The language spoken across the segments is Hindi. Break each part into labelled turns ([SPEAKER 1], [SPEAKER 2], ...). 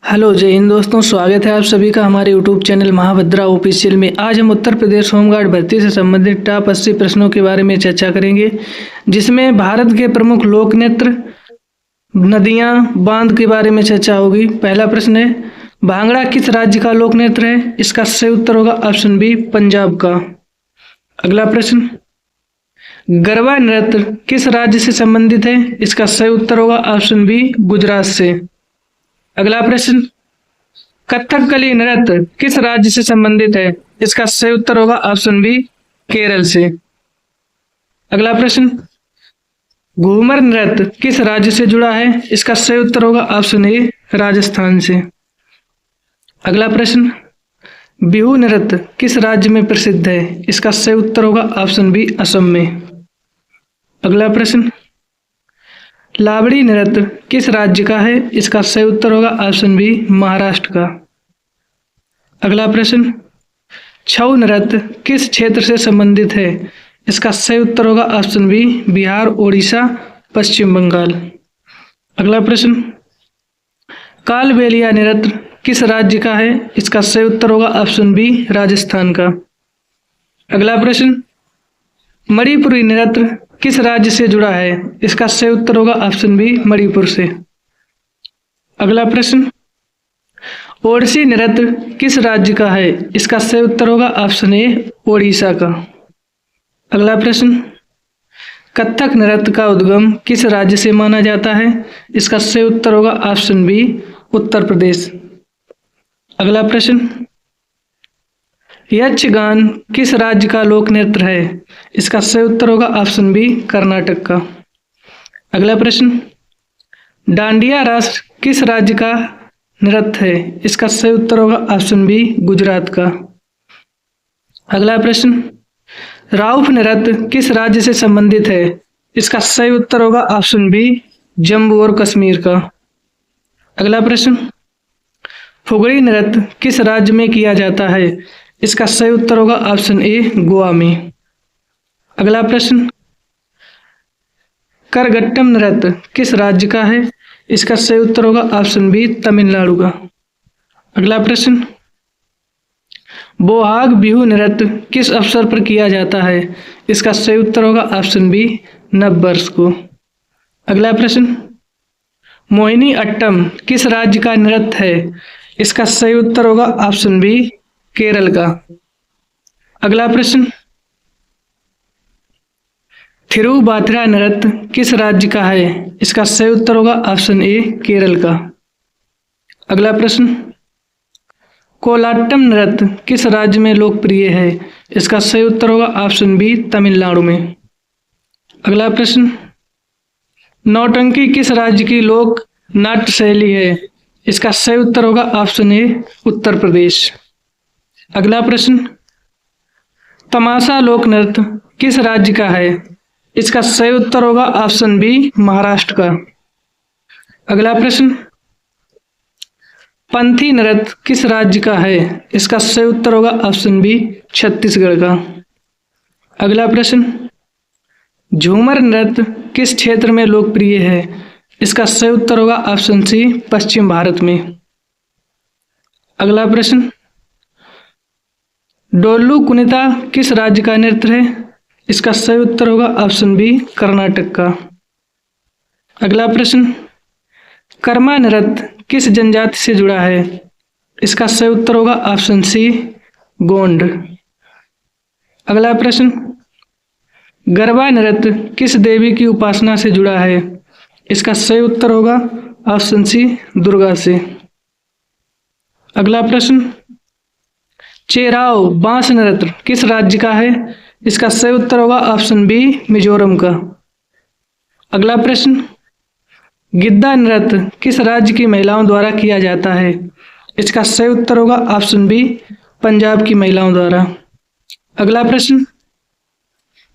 [SPEAKER 1] हेलो जय हिंद दोस्तों, स्वागत है आप सभी का हमारे यूट्यूब चैनल महाभद्रा ऑफिशियल में। आज हम उत्तर प्रदेश होमगार्ड भर्ती से संबंधित टॉप 80 प्रश्नों के बारे में चर्चा करेंगे, जिसमें भारत के प्रमुख लोक नृत्य, नदियां, बांध के बारे में चर्चा होगी। पहला प्रश्न है, भांगड़ा किस राज्य का लोक नृत्य है? इसका सही उत्तर होगा ऑप्शन बी, पंजाब का। अगला प्रश्न, गरबा नृत्य किस राज्य से संबंधित है? इसका सही उत्तर होगा ऑप्शन बी, गुजरात से। अगला प्रश्न, कथकली नृत्य किस राज्य से संबंधित है? इसका सही उत्तर होगा ऑप्शन बी, केरल से। अगला प्रश्न, घूमर नृत्य किस राज्य से जुड़ा है? इसका सही उत्तर होगा ऑप्शन ए, राजस्थान से। अगला प्रश्न, बिहू नृत्य किस राज्य में प्रसिद्ध है? इसका सही उत्तर होगा ऑप्शन बी, असम में। अगला प्रश्न, लावड़ी नृत्य किस राज्य का है? इसका सही उत्तर होगा ऑप्शन बी, महाराष्ट्र का। अगला प्रश्न, छऊ नृत्य किस क्षेत्र से संबंधित है? इसका सही उत्तर होगा ऑप्शन बी, बिहार, उड़ीसा, पश्चिम बंगाल। अगला प्रश्न, कालबेलिया नृत्य किस राज्य का है? इसका सही उत्तर होगा ऑप्शन बी, राजस्थान का। अगला प्रश्न, मणिपुरी नृत्य किस राज्य से जुड़ा है? इसका सही उत्तर होगा ऑप्शन बी, मणिपुर से। अगला प्रश्न, ओडिसी नृत्य किस राज्य का है? इसका सही उत्तर होगा ऑप्शन ए, ओडिशा का। अगला प्रश्न, कथक नृत्य का उद्गम किस राज्य से माना जाता है? इसका सही उत्तर होगा ऑप्शन बी, उत्तर प्रदेश। अगला प्रश्न, यक्षगान किस राज्य का लोक नृत्य है? इसका सही उत्तर होगा ऑप्शन बी, कर्नाटक का। अगला प्रश्न, डांडिया रास किस राज्य का नृत्य है? इसका सही उत्तर होगा ऑप्शन बी, गुजरात का। अगला प्रश्न, राउफ नृत्य किस राज्य से संबंधित है? इसका सही उत्तर होगा ऑप्शन बी, जम्मू और कश्मीर का। अगला प्रश्न, फुगड़ी नृत्य किस राज्य में किया जाता है? इसका सही उत्तर होगा ऑप्शन ए, गोवा में। अगला प्रश्न, करगट्टम नृत्य किस राज्य का है? इसका सही उत्तर होगा ऑप्शन बी, तमिलनाडु का। अगला प्रश्न, बोहाग बिहू नृत्य किस अवसर पर किया जाता है? इसका सही उत्तर होगा ऑप्शन बी, नववर्ष को। अगला प्रश्न, मोहिनी अट्टम किस राज्य का नृत्य है? इसका सही उत्तर होगा ऑप्शन बी, केरल का। अगला प्रश्न, थिरुवाथिरा नृत्य किस राज्य का है? इसका सही उत्तर होगा ऑप्शन ए, केरल का। अगला प्रश्न, कोलाट्टम नृत्य किस राज्य में लोकप्रिय है? इसका सही उत्तर होगा ऑप्शन बी, तमिलनाडु में। अगला प्रश्न, नौटंकी किस राज्य की लोक नाट्य शैली है? इसका सही उत्तर होगा ऑप्शन ए, उत्तर प्रदेश। अगला प्रश्न, तमाशा लोक नृत्य किस राज्य का है? इसका सही उत्तर होगा ऑप्शन बी, महाराष्ट्र का। अगला प्रश्न, पंथी नृत्य किस राज्य का है? इसका सही उत्तर होगा ऑप्शन बी, छत्तीसगढ़ का। अगला प्रश्न, झूमर नृत्य किस क्षेत्र में लोकप्रिय है? इसका सही उत्तर होगा ऑप्शन सी, पश्चिम भारत में। अगला प्रश्न, डोल्लू कुनिता किस राज्य का नृत्य है? इसका सही उत्तर होगा ऑप्शन बी, कर्नाटक का। अगला प्रश्न, कर्मा नृत्य किस जनजाति से जुड़ा है? इसका सही उत्तर होगा ऑप्शन सी, गोंड। अगला प्रश्न, गरबा नृत्य किस देवी की उपासना से जुड़ा है? इसका सही उत्तर होगा ऑप्शन सी, दुर्गा से। अगला प्रश्न, चेराव बांस नृत्य किस राज्य का है? इसका सही उत्तर होगा ऑप्शन बी, मिजोरम का। अगला प्रश्न, गिद्दा नृत्य किस राज्य की महिलाओं द्वारा किया जाता है? इसका सही उत्तर होगा ऑप्शन बी, पंजाब की महिलाओं द्वारा। अगला प्रश्न,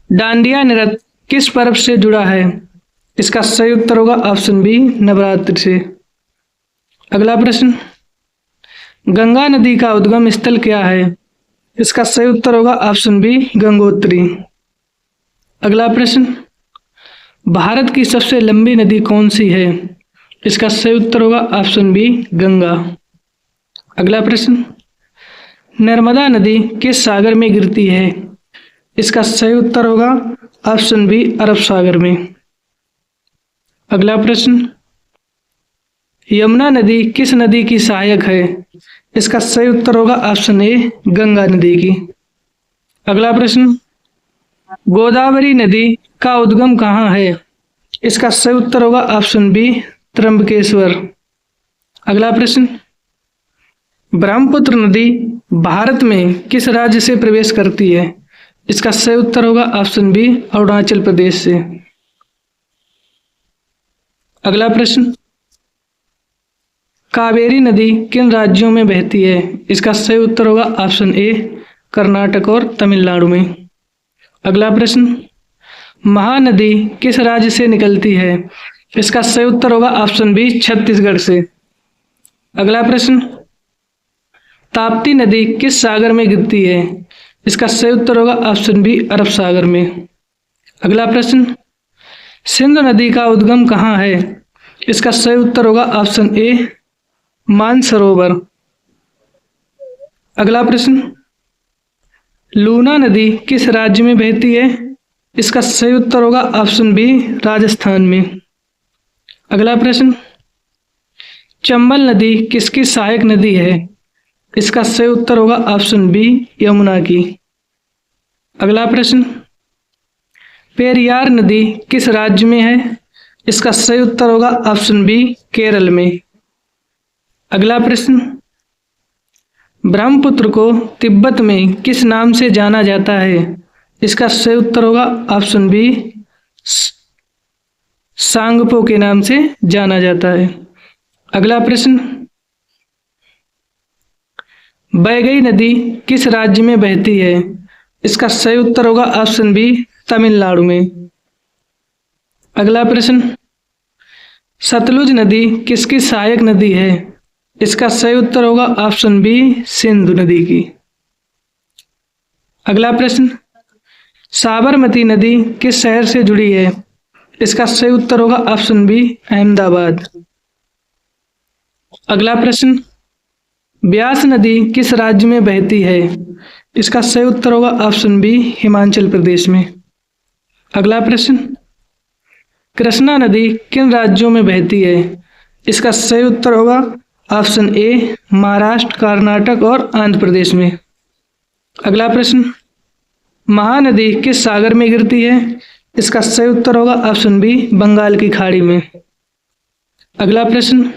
[SPEAKER 1] डांडिया नृत्य किस पर्व से जुड़ा है? इसका सही उत्तर होगा ऑप्शन बी, नवरात्रि से। अगला प्रश्न, गंगा नदी का उद्गम स्थल क्या है? इसका सही उत्तर होगा ऑप्शन बी, गंगोत्री। अगला प्रश्न, भारत की सबसे लंबी नदी कौन सी है? इसका सही उत्तर होगा ऑप्शन बी, गंगा। अगला प्रश्न, नर्मदा नदी किस सागर में गिरती है? इसका सही उत्तर होगा ऑप्शन बी, अरब सागर में। अगला प्रश्न, यमुना नदी किस नदी की सहायक है? इसका सही उत्तर होगा ऑप्शन ए, गंगा नदी की। अगला प्रश्न, गोदावरी नदी का उद्गम कहाँ है? इसका सही उत्तर होगा ऑप्शन बी, त्र्यंबकेश्वर। अगला प्रश्न, ब्रह्मपुत्र नदी भारत में किस राज्य से प्रवेश करती है? इसका सही उत्तर होगा ऑप्शन बी, अरुणाचल प्रदेश से। अगला प्रश्न, कावेरी नदी किन राज्यों में बहती है? इसका सही उत्तर होगा ऑप्शन ए, कर्नाटक और तमिलनाडु में। अगला प्रश्न, महानदी किस राज्य से निकलती है? इसका सही उत्तर होगा ऑप्शन बी, छत्तीसगढ़ से। अगला प्रश्न, ताप्ती नदी किस सागर में गिरती है? इसका सही उत्तर होगा ऑप्शन बी, अरब सागर में। अगला प्रश्न, सिंधु नदी का उद्गम कहाँ है? इसका सही उत्तर होगा ऑप्शन ए, मानसरोवर। अगला प्रश्न, लूना नदी किस राज्य में बहती है? इसका सही उत्तर होगा ऑप्शन बी, राजस्थान में। अगला प्रश्न, चंबल नदी किसकी सहायक नदी है? इसका सही उत्तर होगा ऑप्शन बी, यमुना की। अगला प्रश्न, पेरियार नदी किस राज्य में है? इसका सही उत्तर होगा ऑप्शन बी, केरल में। अगला प्रश्न, ब्रह्मपुत्र को तिब्बत में किस नाम से जाना जाता है? इसका सही उत्तर होगा ऑप्शन बी, सांगपो के नाम से जाना जाता है। अगला प्रश्न, बैगई नदी किस राज्य में बहती है? इसका सही उत्तर होगा ऑप्शन बी, तमिलनाडु में। अगला प्रश्न, सतलुज नदी किसकी सहायक नदी है? इसका सही उत्तर होगा ऑप्शन बी, सिंधु नदी की। अगला प्रश्न, साबरमती नदी किस शहर से जुड़ी है? इसका सही उत्तर होगा ऑप्शन बी, अहमदाबाद। अगला प्रश्न, ब्यास नदी किस राज्य में बहती है? इसका सही उत्तर होगा ऑप्शन बी, हिमाचल प्रदेश में। अगला प्रश्न, कृष्णा नदी किन राज्यों में बहती है? इसका सही उत्तर होगा ऑप्शन ए, महाराष्ट्र, कर्नाटक और आंध्र प्रदेश में। अगला प्रश्न, महानदी किस सागर में गिरती है? इसका सही उत्तर होगा ऑप्शन बी, बंगाल की खाड़ी में। अगला प्रश्न,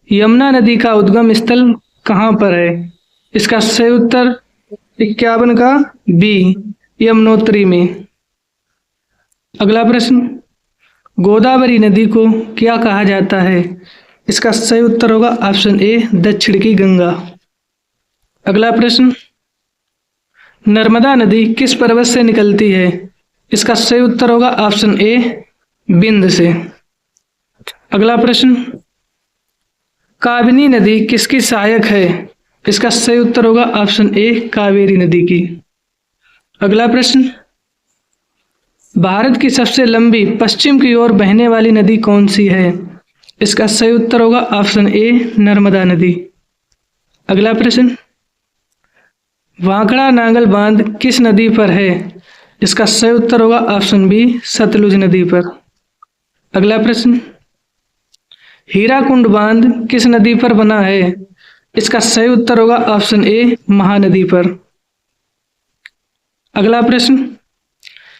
[SPEAKER 1] यमुना नदी का उद्गम स्थल कहाँ पर है? इसका सही उत्तर 51 का बी, यमुनोत्री में। अगला प्रश्न, गोदावरी नदी को क्या कहा जाता है? इसका सही उत्तर होगा ऑप्शन ए, दक्षिण की गंगा। अगला प्रश्न, नर्मदा नदी किस पर्वत से निकलती है? इसका सही उत्तर होगा ऑप्शन ए, बिंद से। अगला प्रश्न, काबिनी नदी किसकी सहायक है? इसका सही उत्तर होगा ऑप्शन ए, कावेरी नदी की। अगला प्रश्न, भारत की सबसे लंबी पश्चिम की ओर बहने वाली नदी कौन सी है? इसका सही उत्तर होगा ऑप्शन ए, नर्मदा नदी। अगला प्रश्न, वांकड़ा नांगल बांध किस नदी पर है? इसका सही उत्तर होगा ऑप्शन बी, सतलुज नदी पर। अगला प्रश्न, हीराकुंड बांध किस नदी पर बना है? इसका सही उत्तर होगा ऑप्शन ए, महानदी पर। अगला प्रश्न,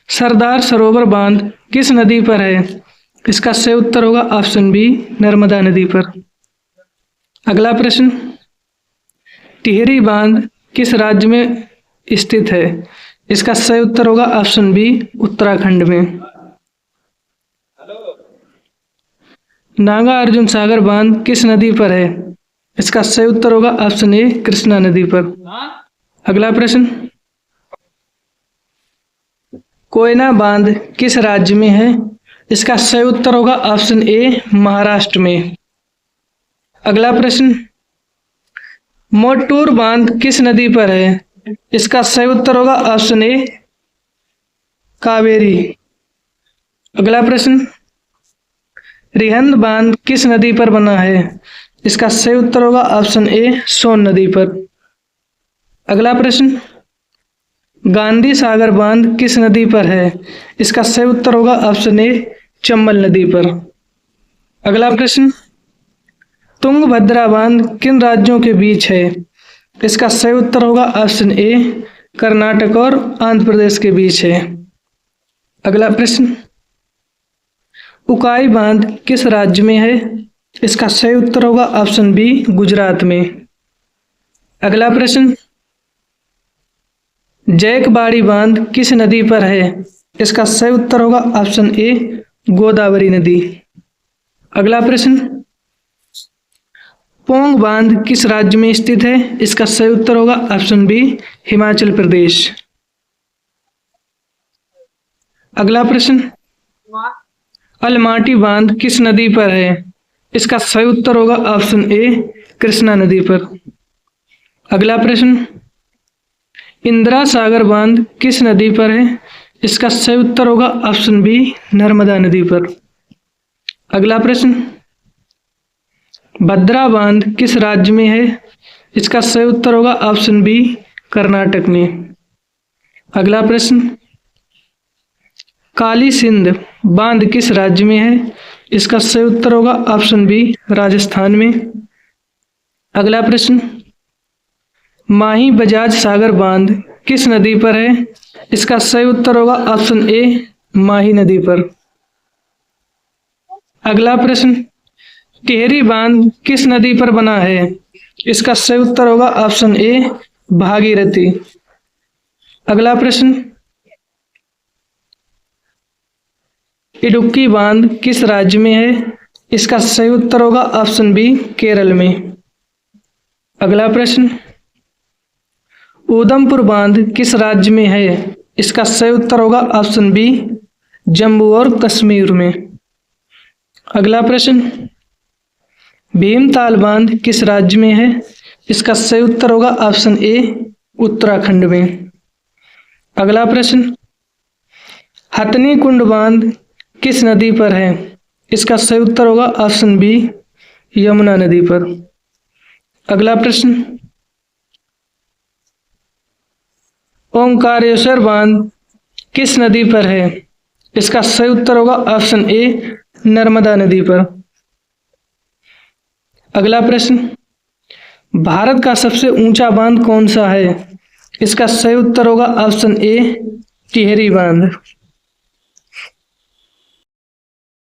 [SPEAKER 1] सरदार सरोवर बांध किस नदी पर है? इसका सही उत्तर होगा ऑप्शन बी, नर्मदा नदी पर। अगला प्रश्न, टिहरी बांध किस राज्य में स्थित है? इसका सही उत्तर होगा ऑप्शन बी, उत्तराखंड में। नागा अर्जुन सागर बांध किस नदी पर है? इसका सही उत्तर होगा ऑप्शन ए, कृष्णा नदी पर। अगला प्रश्न, कोयना बांध किस राज्य में है? इसका सही उत्तर होगा ऑप्शन ए, महाराष्ट्र में। अगला प्रश्न, मोटूर बांध किस नदी पर है? इसका सही उत्तर होगा ऑप्शन ए, कावेरी। अगला प्रश्न, रिहंद बांध किस नदी पर बना है? इसका सही उत्तर होगा ऑप्शन ए सोन नदी पर। अगला प्रश्न, गांधी सागर बांध किस नदी पर है? इसका सही उत्तर होगा ऑप्शन ए चंबल नदी पर। अगला प्रश्न, तुंगभद्रा बांध किन राज्यों के बीच है? इसका सही उत्तर होगा ऑप्शन ए कर्नाटक और आंध्र प्रदेश के बीच है। अगला प्रश्न, उकाई बांध किस राज्य में है? इसका सही उत्तर होगा ऑप्शन बी गुजरात में। अगला प्रश्न, जैकबाड़ी बांध किस नदी पर है? इसका सही उत्तर होगा ऑप्शन ए गोदावरी नदी। अगला प्रश्न, पोंग बांध किस राज्य में स्थित है? इसका सही उत्तर होगा ऑप्शन बी हिमाचल प्रदेश। अगला प्रश्न, अलमाटी बांध किस नदी पर है? इसका सही उत्तर होगा ऑप्शन ए कृष्णा नदी पर। अगला प्रश्न, इंदिरा सागर बांध किस नदी पर है? इसका सही उत्तर होगा ऑप्शन बी नर्मदा नदी पर। अगला प्रश्न, भद्रा बांध किस राज्य में है? इसका सही उत्तर होगा ऑप्शन बी कर्नाटक में। अगला प्रश्न, काली सिंध बांध किस राज्य में है? इसका सही उत्तर होगा ऑप्शन बी राजस्थान में। अगला प्रश्न, माही बजाज सागर बांध किस नदी पर है? इसका सही उत्तर होगा ऑप्शन ए माही नदी पर। अगला प्रश्न, टिहरी बांध किस नदी पर बना है? इसका सही उत्तर होगा ऑप्शन ए भागीरथी। अगला प्रश्न, इडुक्की बांध किस राज्य में है? इसका सही उत्तर होगा ऑप्शन बी केरल में। अगला प्रश्न, उधमपुर बांध किस राज्य में है? इसका सही उत्तर होगा ऑप्शन बी जम्मू और कश्मीर में। अगला प्रश्न, भीमताल बांध किस राज्य में है? इसका सही उत्तर होगा ऑप्शन ए उत्तराखंड में। अगला प्रश्न, हथनी कुंड बांध किस नदी पर है? इसका सही उत्तर होगा ऑप्शन बी यमुना नदी पर। अगला प्रश्न, ओंकारेश्वर बांध किस नदी पर है? इसका सही उत्तर होगा ऑप्शन ए नर्मदा नदी पर। अगला प्रश्न, भारत का सबसे ऊंचा बांध कौन सा है? इसका सही उत्तर होगा ऑप्शन ए टिहरी बांध।